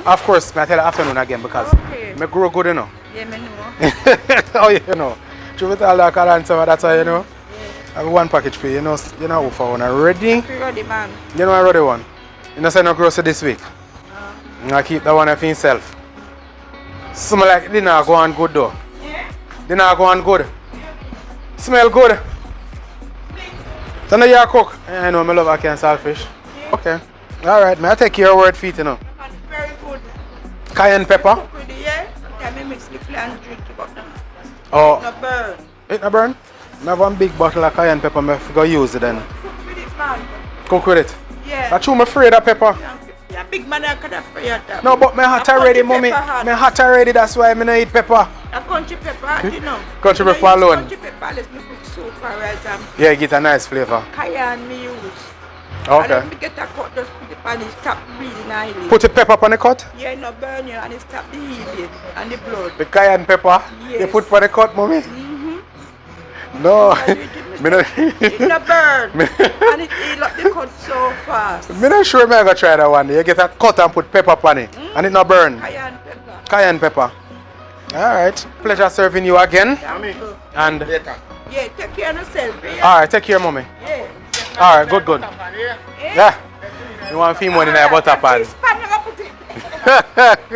Of course, I tell you afternoon again because me grow good, you know. Yeah, me know. Oh, you know. True with all that and so that's why, you know. I have one package for you, you know for one already. Ready, man. You know I already one. You know say no grocery this week. I keep that one for himself. Smell like dinner go on good though. Yeah? Dinner go on good. Smell good. So now you cook. I know I love ackee and saltfish. Yeah. Okay. Alright, may I take your word for it, you know. Very good. Cayenne pepper. Cook with it, yeah? Can me mix the and drink it, but Oh. no burn. It no burn? I have one big bottle of cayenne pepper, I go use it then. Cook with it, man. Cook with it? Yeah. That's true, I'm afraid of pepper. Yeah, big man, I could have afraid that. No, but my hot already, mommy. My hot already, that's why I don't eat pepper. A country pepper, you know. Country pepper alone. Country pepper, let me put soup and rice and Yeah, get a nice flavor. cayenne me use. Okay. And if me get a cut, just put it on it, stop bleeding highly. Put the pepper on the cut? Yeah, no burn you and it stop the healing and the blood. The cayenne pepper? Yes. You put on the cut, mommy? Mm-hmm. No. Me no burn. And it heal up the cut so fast. I'm not sure I'm going to try that one. You get a cut and put pepper on it. And it not burn. Cayenne pepper. Cayenne pepper. Alright. Pleasure serving you again. Thank you. And Yeah, take care of yourself. Yeah. alright, take care, mommy. Yeah. Alright, good. Yeah. You want to feed more in a butter pan? Pan, you put it.